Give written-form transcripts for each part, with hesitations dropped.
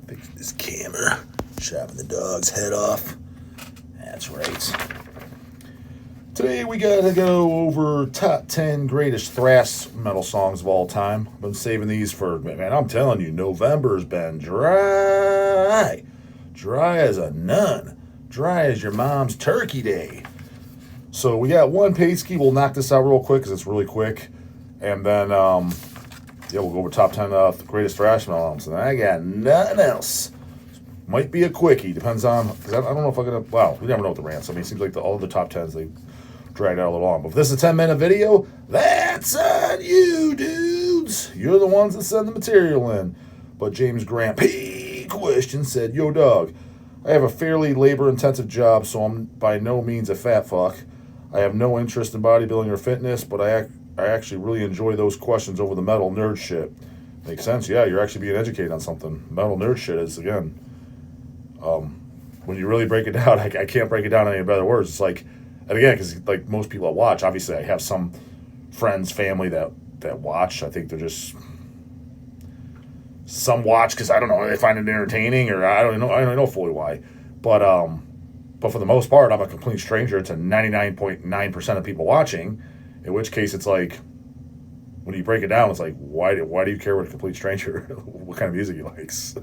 Fix this camera. Chopping the dog's head off. That's right. Today we gotta go over top 10 greatest thrash metal songs of all time. I've been saving these for, man, I'm telling you, November's been dry. Dry as a nun. Dry as your mom's turkey day. So we got one Patsky. We'll knock this out real quick because it's really quick. And then, we'll go over top 10 greatest thrash metal albums. And I got nothing else. Might be a quickie. Depends on, because I don't know if I'm going to, well, we never know what the rants. I mean, it seems like all the top 10s, they dragged out a little long. But if this is a 10-minute video, that's on you, dudes. You're the ones that send the material in. But James Grant P. Question said, yo, dog, I have a fairly labor-intensive job, so I'm by no means a fat fuck. I have no interest in bodybuilding or fitness, but I actually really enjoy those questions over the metal nerd shit. Makes sense. Yeah, you're actually being educated on something. Metal nerd shit is, again, when you really break it down, I can't break it down in any better words. It's like, and again, because like most people that watch, obviously I have some friends, family that watch. I think they're just, some watch because I don't know, they find it entertaining, or I don't know fully why. But for the most part, I'm a complete stranger to 99.9% of people watching, in which case it's like, when you break it down, it's like, why do you care what a complete stranger, what kind of music he likes?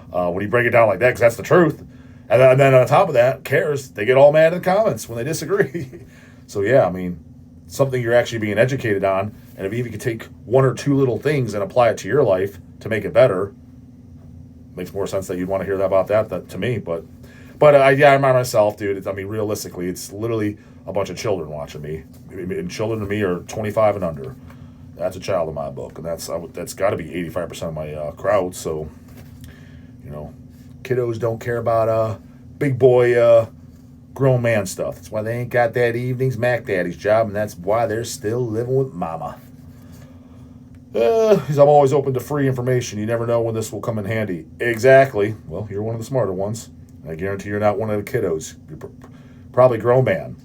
When you break it down like that, because that's the truth. And then on top of that, cares, they get all mad in the comments when they disagree. So yeah, I mean, something you're actually being educated on, and if you even could take one or two little things and apply it to your life to make it better, makes more sense that you'd want to hear about that to me. But I'm by myself, dude. I mean, realistically, it's literally a bunch of children watching me. And children to me are 25 and under. That's a child in my book, and that's got to be 85% of my crowd. So, you know, kiddos don't care about big boy grown man stuff. That's why they ain't got that evening's Mac Daddy's job, and that's why they're still living with mama. I'm always open to free information. You never know when this will come in handy. Exactly. Well, you're one of the smarter ones. I guarantee you're not one of the kiddos. You're probably a grown man.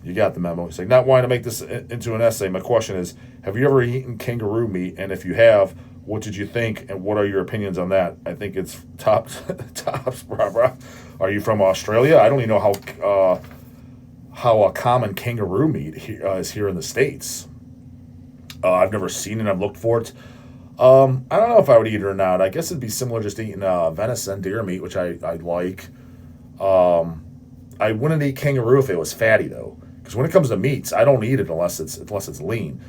You got the memo. It's like, not wanting to make this into an essay. My question is, have you ever eaten kangaroo meat? And if you have, what did you think? And what are your opinions on that? I think it's tops. Are you from Australia? I don't even know how a common kangaroo meat is here in the States. I've never seen it. I've looked for it. I don't know if I would eat it or not. I guess it'd be similar just eating venison, deer meat, which I like. I wouldn't eat kangaroo if it was fatty, though. Because when it comes to meats, I don't eat it unless it's lean.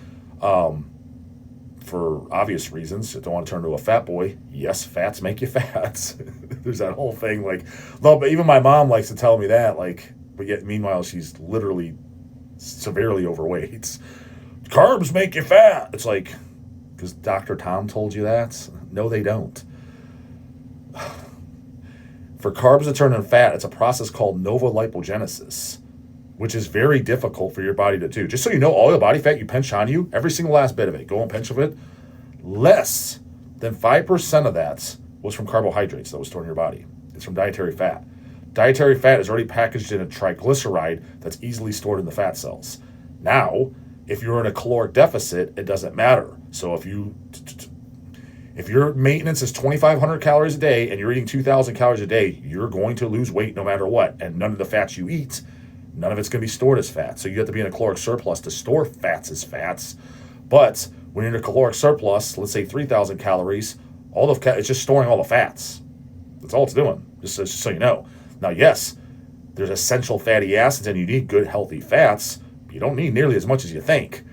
For obvious reasons. I don't want to turn into a fat boy. Yes, fats make you fat. There's that whole thing. Like, but even my mom likes to tell me that. Like, but yet, meanwhile, she's literally severely overweight. Carbs make you fat. It's like, because Dr. Tom told you that? No, they don't. For carbs to turn into fat, it's a process called novolipogenesis, which is very difficult for your body to do. Just so you know, all the body fat you pinch on you, every single last bit of it, go and pinch of it, less than 5% of that was from carbohydrates that was stored in your body. It's from dietary fat. Dietary fat is already packaged in a triglyceride that's easily stored in the fat cells. Now, if you're in a caloric deficit, it doesn't matter. So if your maintenance is 2,500 calories a day and you're eating 2,000 calories a day, you're going to lose weight no matter what. And none of the fats you eat, none of it's going to be stored as fat. So you have to be in a caloric surplus to store fats as fats. But when you're in a caloric surplus, let's say 3,000 calories, it's just storing all the fats. That's all it's doing, just so you know. Now, yes, there's essential fatty acids and you need good, healthy fats. You don't need nearly as much as you think.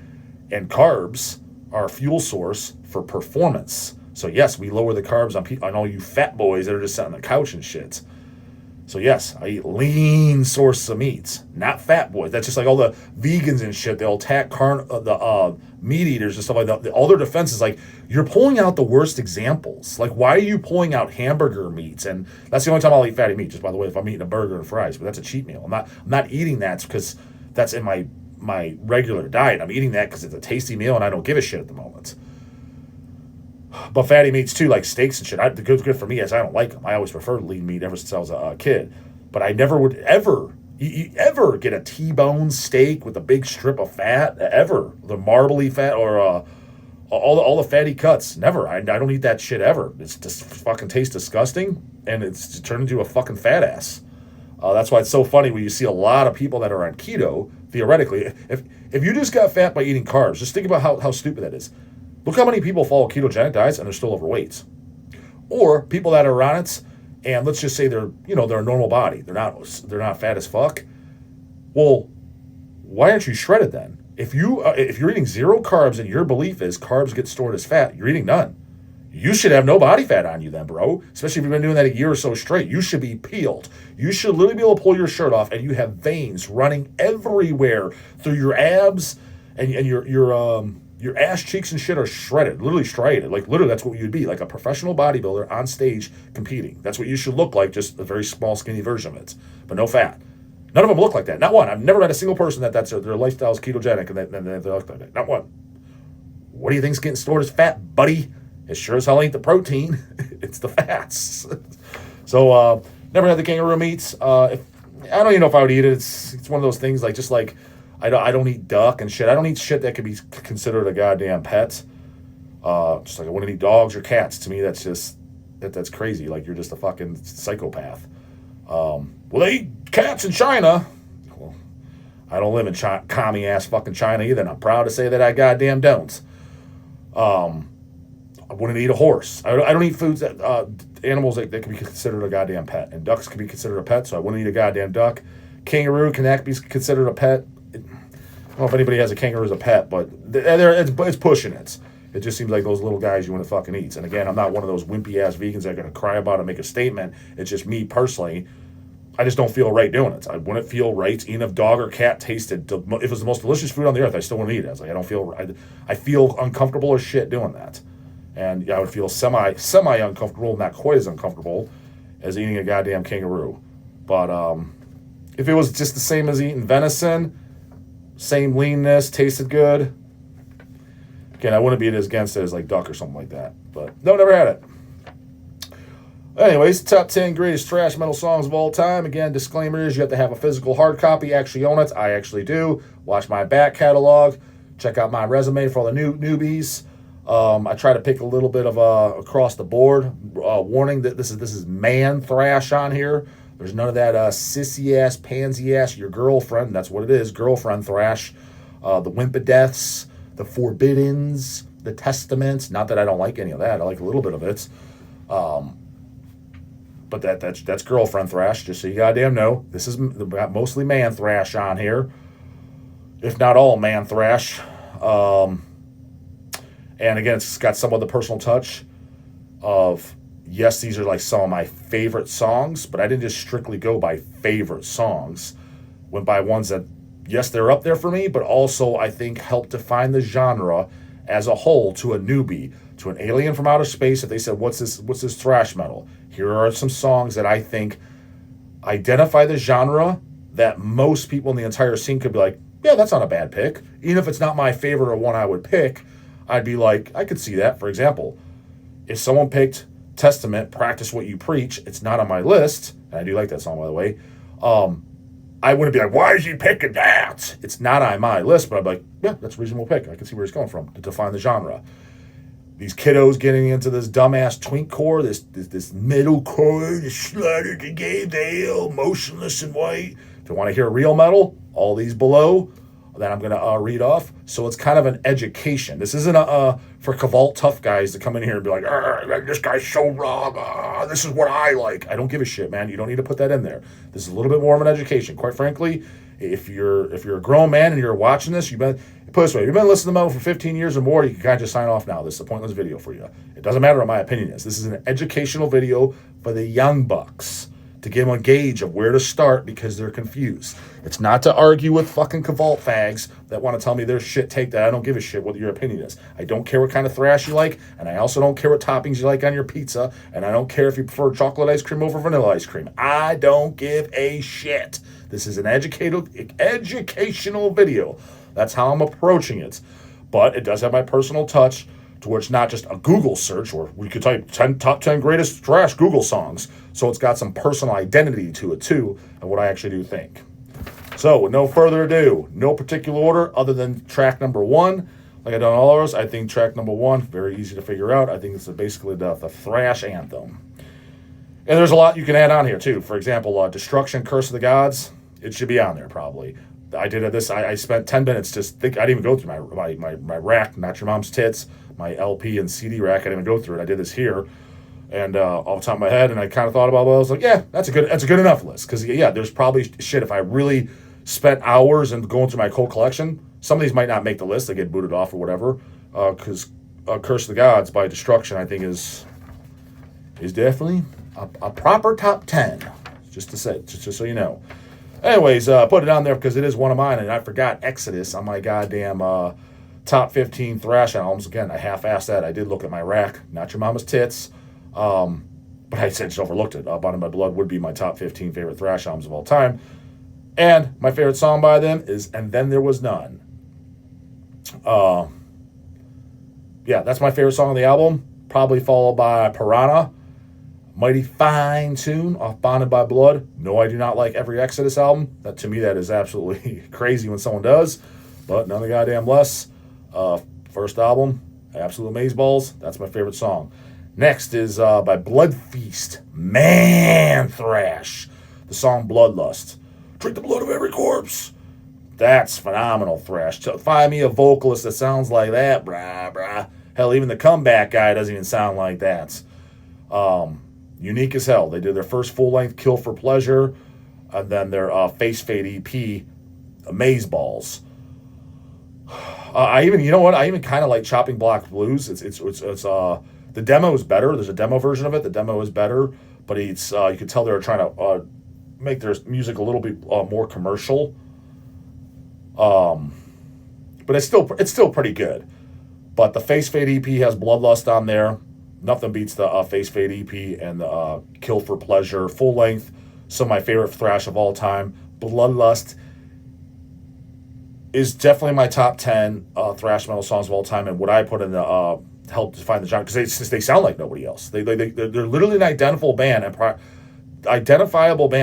And carbs are a fuel source for performance. So yes, we lower the carbs on all you fat boys that are just sitting on the couch and shit. So yes, I eat lean sources of meats, not fat boys. That's just like all the vegans and shit. They'll attack the meat eaters and stuff like that. All their defense is like, you're pulling out the worst examples. Like, why are you pulling out hamburger meats? And that's the only time I'll eat fatty meat. Just by the way, if I'm eating a burger and fries, but that's a cheat meal. I'm not eating that because that's in my regular diet. I'm eating that because it's a tasty meal and I don't give a shit at the moment. But fatty meats too, like steaks and shit, the good for me is I don't like them. I always preferred lean meat ever since I was a kid. But I never would ever get a T-bone steak with a big strip of fat, ever. The marbly fat or All the fatty cuts, never. I don't eat that shit ever. It's just fucking tastes disgusting, and it's turned into a fucking fat ass. That's why it's so funny when you see a lot of people that are on keto. Theoretically, if you just got fat by eating carbs, just think about how stupid that is. Look how many people follow ketogenic diets and they're still overweight, or people that are on it, and let's just say they're a normal body. They're not fat as fuck. Well, why aren't you shredded then? If you're eating zero carbs and your belief is carbs get stored as fat, you're eating none. You should have no body fat on you then, bro. Especially if you've been doing that a year or so straight. You should be peeled. You should literally be able to pull your shirt off and you have veins running everywhere through your abs, and your ass cheeks and shit are shredded, literally striated. Like literally that's what you'd be, like a professional bodybuilder on stage competing. That's what you should look like, just a very small skinny version of it, but no fat. None of them look like that. Not one. I've never met a single person that's their lifestyle is ketogenic and they look like that. Not one. What do you think's getting stored as fat, buddy? It sure as hell ain't the protein. It's the fats. So never had the kangaroo meats. I don't even know if I would eat it. It's one of those things like I don't eat duck and shit. I don't eat shit that could be considered a goddamn pet. Just like I wouldn't eat dogs or cats. To me, that's crazy. Like you're just a fucking psychopath. Well, they eat cats in China. Well, I don't live in commie ass fucking China either, and I'm proud to say that I goddamn don't. I wouldn't eat a horse. I don't eat foods that animals that can be considered a goddamn pet, and ducks can be considered a pet, so I wouldn't eat a goddamn duck. Kangaroo can be considered a pet. I don't know if anybody has a kangaroo as a pet, but it's pushing it. It just seems like those little guys you want to fucking eat. And again, I'm not one of those wimpy ass vegans that are going to cry about it and make a statement. It's just me personally. I just don't feel right doing it. I wouldn't feel right eating if dog or cat tasted. If it was the most delicious food on the earth, I still wouldn't eat it. I don't feel. I feel uncomfortable as shit doing that, and I would feel semi uncomfortable, not quite as uncomfortable as eating a goddamn kangaroo. But if it was just the same as eating venison, same leanness, tasted good. Again, I wouldn't be as against it as like duck or something like that. But no, never had it. Anyways, top 10 greatest thrash metal songs of all time. Again, disclaimer is you have to have a physical hard copy, actually own it. I actually do. Watch my back catalog. Check out my resume for all the newbies. I try to pick a little bit of across the board. Warning that this is man thrash on here. There's none of that sissy ass, pansy ass, your girlfriend. That's what it is, girlfriend thrash. The Wimpedeths, the Forbiddens, the Testaments. Not that I don't like any of that. I like a little bit of it. But that's girlfriend thrash, just so you goddamn know. This is mostly man thrash on here, if not all man thrash. And again, it's got some of the personal touch of, yes, these are like some of my favorite songs, but I didn't just strictly go by favorite songs. Went by ones that, yes, they're up there for me, but also I think help define the genre as a whole to a newbie, to an alien from outer space. If they said, what's this thrash metal? Here are some songs that I think identify the genre that most people in the entire scene could be like, yeah, that's not a bad pick. Even if it's not my favorite or one I would pick, I'd be like, I could see that. For example, if someone picked Testament, Practice What You Preach, it's not on my list, and I do like that song, by the way, I wouldn't be like, why is he picking that? It's not on my list, but I'd be like, yeah, that's a reasonable pick. I can see where he's going from to define the genre. These kiddos getting into this dumbass twinkcore, this metalcore, this slaughter to gay dale, motionless and white. If you want to hear real metal, all these below that I'm going to read off. So it's kind of an education. This isn't for Cavalt tough guys to come in here and be like, this guy's so wrong. This is what I like. I don't give a shit, man. You don't need to put that in there. This is a little bit more of an education. Quite frankly, if you're a grown man and you're watching this, put it this way, if you've been listening to metal for 15 years or more, you can kind of just sign off now. This is a pointless video for you. It doesn't matter what my opinion is. This is an educational video for the young bucks to give them a gauge of where to start because they're confused. It's not to argue with fucking Cavalt fags that want to tell me their shit take that. I don't give a shit what your opinion is. I don't care what kind of thrash you like, and I also don't care what toppings you like on your pizza, and I don't care if you prefer chocolate ice cream over vanilla ice cream. I don't give a shit. This is an educational video. That's how I'm approaching it. But it does have my personal touch to where it's not just a Google search, or we could type top 10 greatest thrash Google songs. So it's got some personal identity to it too, and what I actually do think. So with no further ado, no particular order other than track number 1, like I've done all ours. I think track number 1, very easy to figure out. I think it's basically the thrash anthem. And there's a lot you can add on here, too. For example, Destruction, Curse of the Gods. It should be on there, probably. I did this. I spent 10 minutes just think. I didn't even go through my rack, Not Your Mom's Tits, my LP and CD rack. I didn't even go through it. I did this here, and off the top of my head, and I kind of thought about it. I was like, yeah, that's a good enough list. Because yeah, there's probably shit. If I really spent hours and going through my cold collection, some of these might not make the list. They get booted off or whatever. Because Curse of the Gods by Destruction, I think is definitely a proper top 10. Just so you know. Anyways, put it on there because it is one of mine, and I forgot Exodus on my goddamn top 15 thrash albums. Again, I half-assed that. I did look at my rack, Not Your Mama's Tits, but I just overlooked it. Bottom of My Blood would be my top 15 favorite thrash albums of all time. And my favorite song by them is And Then There Was None. Yeah, that's my favorite song on the album, probably followed by Piranha. Mighty Fine Tune off Bonded by Blood. No, I do not like every Exodus album. That to me, that is absolutely crazy when someone does. But none of the goddamn less. First album, Absolute Amazeballs. That's my favorite song. Next is by Blood Feast. Man, thrash. The song Bloodlust. Drink the blood of every corpse. That's phenomenal thrash. Find me a vocalist that sounds like that, brah. Hell, even the comeback guy doesn't even sound like that. Unique as hell. They did their first full-length Kill for Pleasure, and then their Face Fade EP, Amazeballs. I even kind of like Chopping Block Blues. It's the demo is better. There's a demo version of it. The demo is better, but it's you could tell they were trying to make their music a little bit more commercial. But it's still pretty good. But the Face Fade EP has Bloodlust on there. Nothing beats the Face Fade EP and the Kill for Pleasure full length. Some of my favorite thrash of all time. Bloodlust is definitely my top 10 thrash metal songs of all time, and what I put in the help define the genre, because they sound like nobody else. They're literally an identifiable band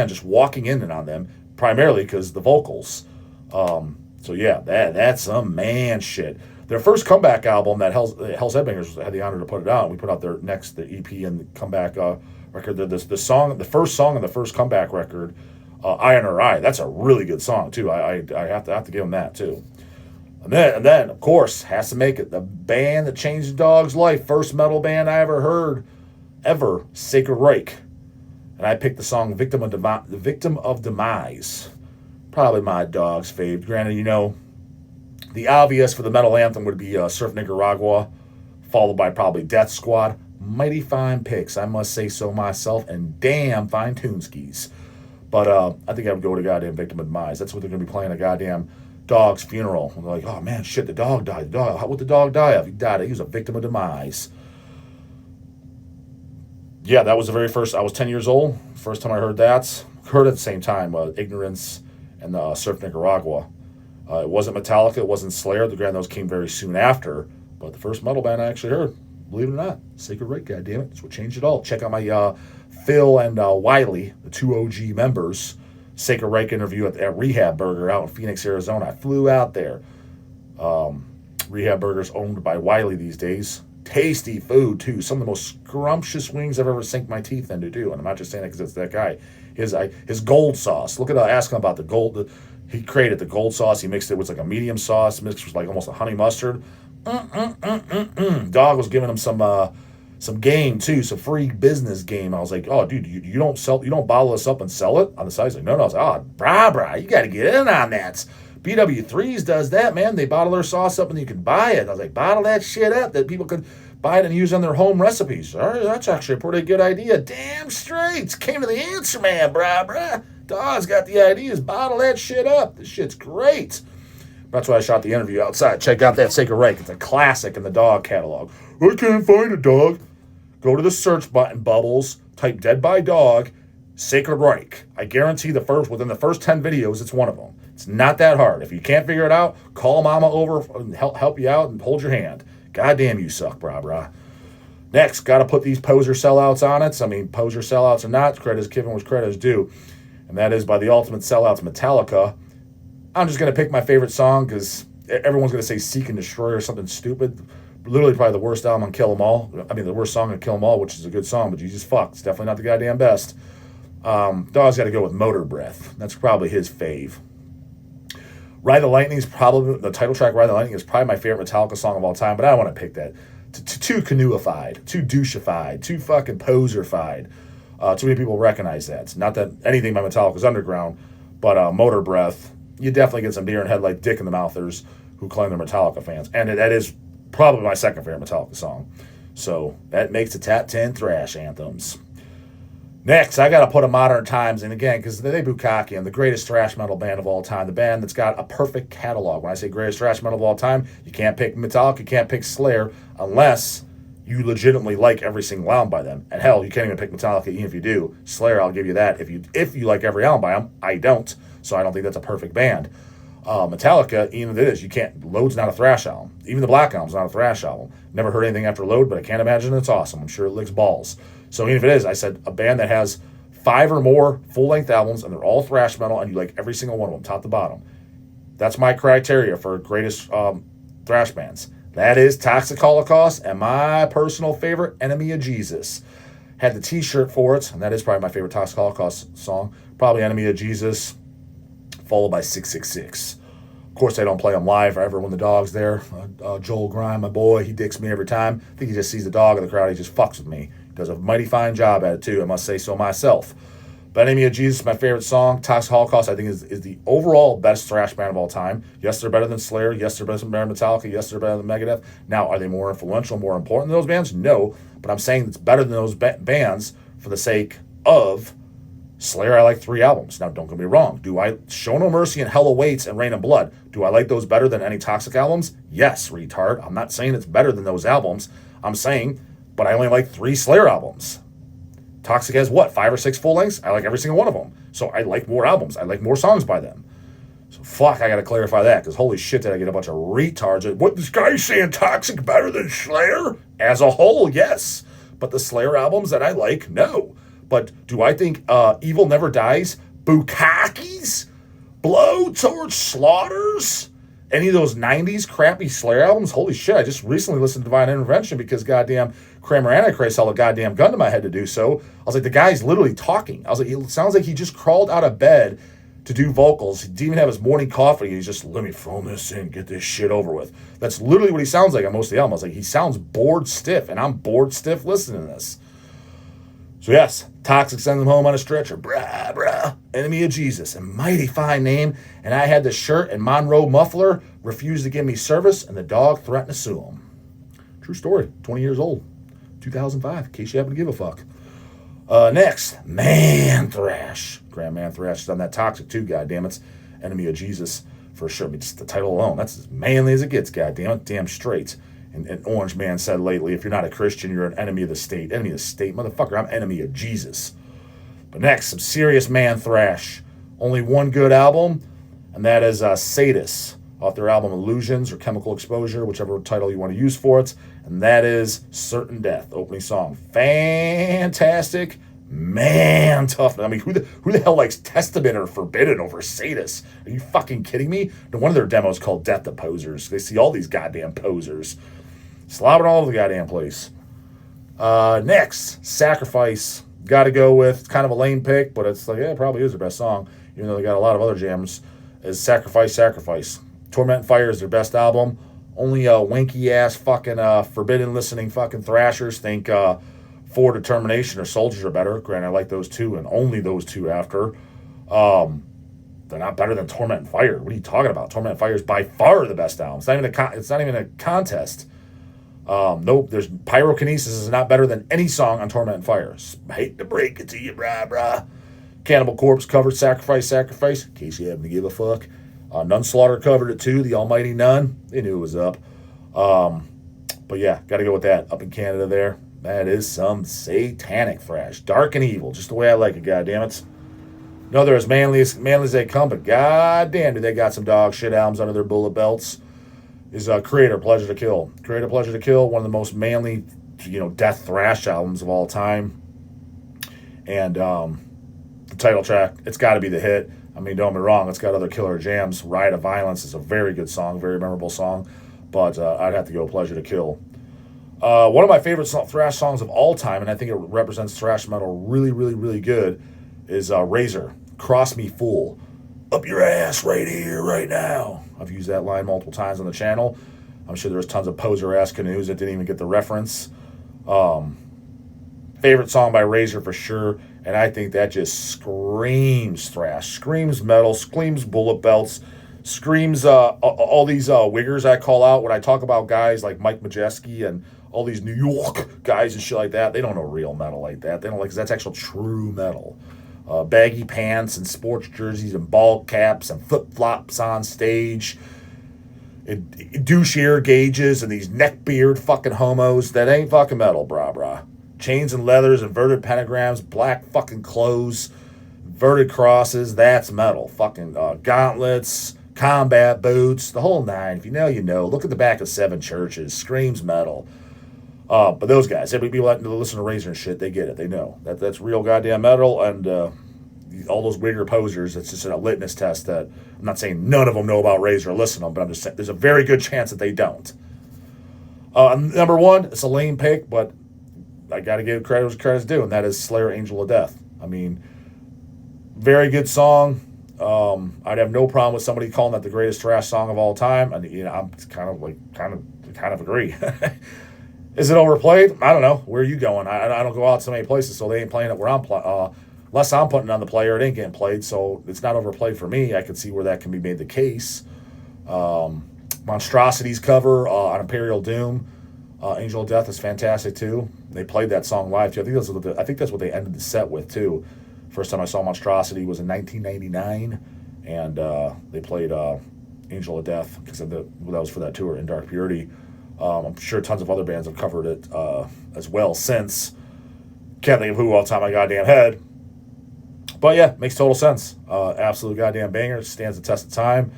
just walking in and on them, primarily because the vocals. So yeah, that's some man shit. Their first comeback album, that Hell's Headbangers had the honor to put it out. We put out the EP and the comeback record. The first song on the first comeback record, Eye in Her Eye. That's a really good song too. I have to give them that too. And then of course has to make it the band that changed the dog's life. First metal band I ever heard, Sacred Reich. And I picked the song Victim of Demise. Probably my dog's fave. Granted, the obvious for the metal anthem would be Surf Nicaragua, followed by probably Death Squad. Mighty fine picks, I must say so myself, and damn fine tuneskis. But I think I would go to goddamn Victim of Demise. That's what they're going to be playing at goddamn dog's funeral. And they're like, oh man, shit, the dog died. How would the dog die of? He died. He was a victim of demise. Yeah, that was the very first. I was 10 years old. First time I heard that. Heard at the same time, Ignorance and Surf Nicaragua. It wasn't Metallica, it wasn't Slayer. Those came very soon after. But the first metal band I actually heard, believe it or not, Sacred Reich, goddammit. That's what changed it all. Check out my Phil and Wiley, the two OG members, Sacred Reich interview at Rehab Burger out in Phoenix, Arizona. I flew out there. Rehab Burger's owned by Wiley these days. Tasty food, too. Some of the most scrumptious wings I've ever sunk my teeth into, too. And I'm not just saying it because it's that guy. His gold sauce. Look at ask him about the gold. He created the gold sauce. He mixed it with like a medium sauce, mixed with like almost a honey mustard. Dog was giving him some game too, some free business game. I was like, oh dude, you don't bottle this up and sell it on the side. He's like, no. I was like, oh brah, you got to get in on that. BW3s does that, man. They bottle their sauce up and you can buy it. I was like, bottle that shit up that people could buy it and use on their home recipes. All right, that's actually a pretty good idea. Damn straight. Came to the answer, man, brah. Dog's got the ideas. Bottle that shit up. This shit's great. That's why I shot the interview outside. Check out that Sacred Reich. It's a classic in the dog catalog. I can't find a dog. Go to the search button, Bubbles. Type Dead by Dog, Sacred Reich. I guarantee within the first 10 videos, it's one of them. It's not that hard. If you can't figure it out, call Mama over and help you out and hold your hand. Goddamn, you suck, brah. Next, got to put these poser sellouts on it. I mean, poser sellouts or not, credit is given what credit is due. And that is by the ultimate sellouts, Metallica. I'm just going to pick my favorite song because everyone's going to say Seek and Destroy or something stupid. Literally probably the worst album on Kill 'Em All. I mean, the worst song on Kill 'Em All, which is a good song, but Jesus fuck. It's definitely not the goddamn best. Dog's got to go with Motor Breath. That's probably his fave. Ride the Lightning is probably, the title track Ride the Lightning is probably my favorite Metallica song of all time, but I don't want to pick that. Too canoeified, too doucheified, too fucking poserfied. Too many people recognize that. Not that anything by Metallica is underground, but Motor Breath, you definitely get some deer in headlight, dick in the mouthers who claim they're Metallica fans. And that is probably my second favorite Metallica song. So that makes the top 10 thrash anthems. Next, I got to put a Modern Times in again because they bukkake and the greatest thrash metal band of all time. The band that's got a perfect catalog. When I say greatest thrash metal of all time, you can't pick Metallica, you can't pick Slayer unless you legitimately like every single album by them. And hell, you can't even pick Metallica even if you do. Slayer, I'll give you that. If you like every album by them, I don't. So I don't think that's a perfect band. Metallica, even if it is, you can't. Load's not a thrash album. Even the Black Album's not a thrash album. Never heard anything after Load, but I can't imagine it's awesome. I'm sure it licks balls. So even if it is, I said a band that has 5 or more full-length albums and they're all thrash metal and you like every single one of them, top to bottom. That's my criteria for greatest thrash bands. That is Toxic Holocaust and my personal favorite, Enemy of Jesus. Had the t-shirt for it, and that is probably my favorite Toxic Holocaust song. Probably Enemy of Jesus, followed by 666. Of course, they don't play them live ever when the dog's there. Joel Grime, my boy, he dicks me every time. I think he just sees the dog in the crowd. He just fucks with me. He does a mighty fine job at it, too. I must say so myself. But Enemy of Jesus, my favorite song. Toxic Holocaust, I think, is the overall best thrash band of all time. Yes, they're better than Slayer. Yes, they're better than Metallica. Yes, they're better than Megadeth. Now, are they more influential, more important than those bands? No. But I'm saying it's better than those bands for the sake of Slayer. I like 3 albums. Now, don't get me wrong. Do I Show No Mercy and Hell Awaits and Rain and Blood? Do I like those better than any Toxic albums? Yes, retard. I'm not saying it's better than those albums. I'm saying, but I only like 3 Slayer albums. Toxic has what, 5 or 6 full lengths? I like every single one of them. So I like more albums. I like more songs by them. So fuck, I gotta clarify that, because holy shit did I get a bunch of retards. What, this guy's saying Toxic better than Slayer? As a whole, yes. But the Slayer albums that I like, no. But do I think Evil Never Dies, Bukkake's, Blowtorch Slaughters, any of those 90s crappy Slayer albums? Holy shit, I just recently listened to Divine Intervention because goddamn Kramer Antichrist held a goddamn gun to my head to do so. I was like, the guy's literally talking. I was like, it sounds like he just crawled out of bed to do vocals. He didn't even have his morning coffee. He's just, let me phone this in, get this shit over with. That's literally what he sounds like on most of the album. I was like, he sounds bored stiff, and I'm bored stiff listening to this. So yes, Toxic sends him home on a stretcher. Brah, brah. Enemy of Jesus. A mighty fine name. And I had the shirt and Monroe muffler. Refused to give me service, and the dog threatened to sue him. True story. 20 years old. 2005, in case you happen to give a fuck. Next, Man Thrash. Grand Man Thrash is on that Toxic too, goddammit. Enemy of Jesus, for sure. I mean, just the title alone, that's as manly as it gets, goddammit. Damn straight. And Orange Man said lately, if you're not a Christian, you're an enemy of the state. Enemy of the state? Motherfucker, I'm enemy of Jesus. But next, some serious Man Thrash. Only one good album, and that is Sadus, off their album Illusions or Chemical Exposure, whichever title you want to use for it. And that is Certain Death, opening song. Fantastic, man, tough. I mean, who the hell likes Testament or Forbidden over Sadus? Are you fucking kidding me? No, one of their demos called Death to Posers. They see all these goddamn posers slobbering all over the goddamn place. Next, Sacrifice. Got to go with kind of a lame pick, but it's like, yeah, it probably is their best song, even though they got a lot of other jams. Is Sacrifice, Sacrifice. Torment and Fire is their best album. Only wanky ass fucking forbidden listening fucking thrashers think For Determination or Soldiers are better. Granted, I like those two and only those two after. They're not better than Torment and Fire. What are you talking about? Torment and Fire is by far the best album. It's not even a contest. Nope, there's Pyrokinesis is not better than any song on Torment and Fire. I hate to break it to you, brah. Cannibal Corpse covered Sacrifice, Sacrifice, in case you happen to give a fuck. Nunslaughter covered it too, the Almighty Nun. They knew it was up. But yeah, got to go with that. Up in Canada there. That is some satanic thrash. Dark and evil, just the way I like it, goddammit. No, they're as manly as they come, but goddamn, do they got some dog shit albums under their bullet belts. Is Kreator, Pleasure to Kill. Kreator, Pleasure to Kill, one of the most manly, death thrash albums of all time. And the title track, it's got to be the hit. I mean, don't get me wrong, it's got other killer jams. Riot of Violence is a very good song, very memorable song, but I'd have to go Pleasure to Kill. One of my favorite thrash songs of all time, and I think it represents thrash metal really, really, really good, is Razor, Cross Me Fool. Up your ass right here, right now. I've used that line multiple times on the channel. I'm sure there's tons of poser-ass canoes that didn't even get the reference. Favorite song by Razor for sure, and I think that just screams thrash, screams metal, screams bullet belts, screams all these wiggers I call out when I talk about guys like Mike Majeski and all these New York guys and shit like that. They don't know real metal like that. They don't like, 'cause that's actual true metal. Baggy pants and sports jerseys and ball caps and flip-flops on stage. Douche ear gauges and these neckbeard fucking homos. That ain't fucking metal, brah. Chains and leathers, inverted pentagrams, black fucking clothes, inverted crosses. That's metal. Fucking gauntlets, combat boots, the whole nine. If you know, you know. Look at the back of 7 churches. Screams metal. But those guys, every people that listen to Razor and shit, they get it. They know that's real goddamn metal. And all those wigger posers, it's just a litmus test that I'm not saying none of them know about Razor or listen to them, but I'm just saying there's a very good chance that they don't. Number 1, it's a lame pick, but I got to give credit's due, and that is Slayer, Angel of Death. I mean, very good song. I'd have no problem with somebody calling that the greatest thrash song of all time, and I'm kind of agree. Is it overplayed? I don't know. Where are you going? I don't go out so many places, so they ain't playing it where I'm playing. Unless I'm putting it on the player, it ain't getting played, so it's not overplayed for me. I could see where that can be made the case. Monstrosity's cover on Imperial Doom, Angel of Death, is fantastic too. They played that song live too. I think that's what they ended the set with too. First time I saw Monstrosity was in 1999, and they played Angel of Death because that was for that tour, In Dark Purity. I'm sure tons of other bands have covered it as well since. Can't think of who off the top of my goddamn head. But yeah, makes total sense. Absolute goddamn banger. Stands the test of time.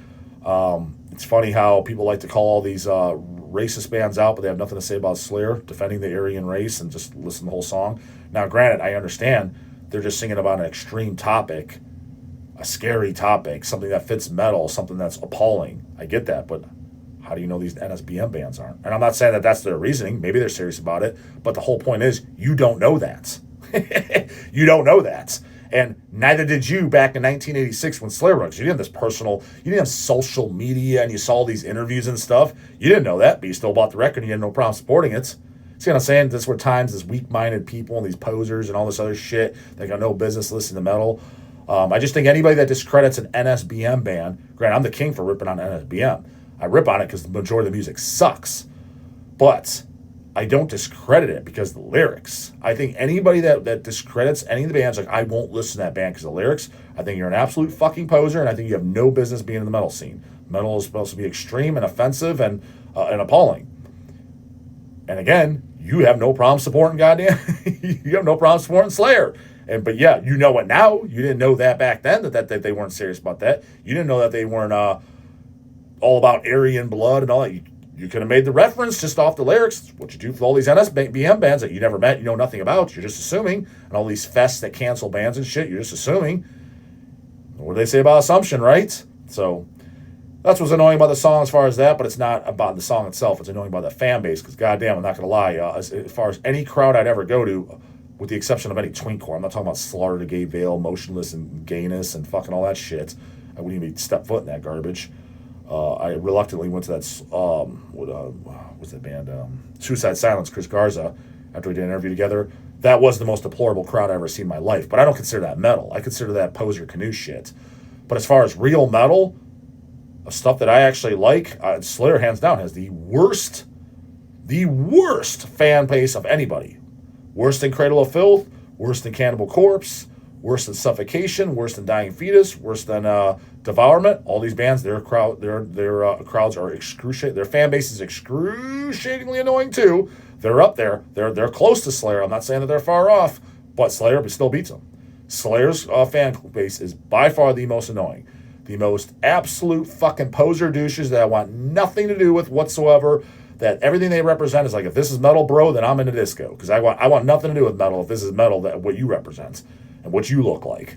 It's funny how people like to call all these racist bands out, but they have nothing to say about Slayer, defending the Aryan race, and just listen to the whole song. Now, granted, I understand they're just singing about an extreme topic, a scary topic, something that fits metal, something that's appalling. I get that, but how do you know these NSBM bands aren't? And I'm not saying that that's their reasoning. Maybe they're serious about it, but the whole point is you don't know that. You don't know that. And neither did you back in 1986 when Slayer wrote. You didn't have this personal, you didn't have social media, and you saw all these interviews and stuff. You didn't know that, but you still bought the record and you had no problem supporting it. See what I'm saying? That's where times these weak-minded people and these posers and all this other shit, they got no business listening to metal. I just think anybody that discredits an NSBM band, granted, I'm the king for ripping on NSBM. I rip on it because the majority of the music sucks. But I don't discredit it because of the lyrics. I think anybody that discredits any of the bands, like, I won't listen to that band because of the lyrics, I think you're an absolute fucking poser, and I think you have no business being in the metal scene. Metal is supposed to be extreme and offensive and appalling. And again, you have no problem supporting goddamn, you have no problem supporting Slayer. But yeah, you know it now. You didn't know that back then, that they weren't serious about that. You didn't know that they weren't all about Aryan blood and all that. You could have made the reference just off the lyrics. What you do for all these NSBM bands that you never met, you know nothing about. You're just assuming. And all these fests that cancel bands and shit, you're just assuming. What do they say about assumption, right? So that's what's annoying about the song as far as that, but it's not about the song itself. It's annoying about the fan base because, goddamn, I'm not going to lie. As far as any crowd I'd ever go to, with the exception of any twinkcore, I'm not talking about Slaughter to Gay Veil, Motionless and Gayness and fucking all that shit. I wouldn't even step foot in that garbage. I reluctantly went to that, what's that band? Suicide Silence, Chris Garza, after we did an interview together. That was the most deplorable crowd I've ever seen in my life. But I don't consider that metal. I consider that poser canoe shit. But as far as real metal, stuff that I actually like, Slayer hands down has the worst fan base of anybody. Worse than Cradle of Filth, worse than Cannibal Corpse, worse than Suffocation, worse than Dying Fetus, worse than Devourment. All these bands, their crowds are excruciating. Their fan base is excruciatingly annoying too. They're up there. They're close to Slayer. I'm not saying that they're far off, but Slayer still beats them. Slayer's fan base is by far the most annoying. The most absolute fucking poser douches that I want nothing to do with whatsoever. That everything they represent is like, if this is metal, bro, then I'm into disco. Because I want nothing to do with metal if this is metal, that what you represent and what you look like.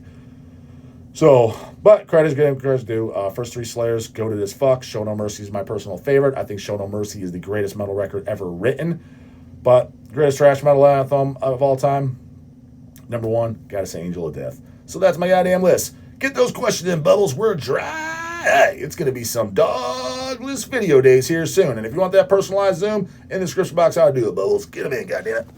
So, but credit's good, credit's due. First three Slayers, goated as fuck. Show No Mercy is my personal favorite. I think Show No Mercy is the greatest metal record ever written. But greatest thrash metal anthem of all time, number one, gotta say Angel of Death. So that's my goddamn list. Get those questions in, Bubbles. We're dry. It's gonna be some dogless video days here soon. And if you want that personalized Zoom, in the description box, how to do it, Bubbles. Get them in, goddamn it.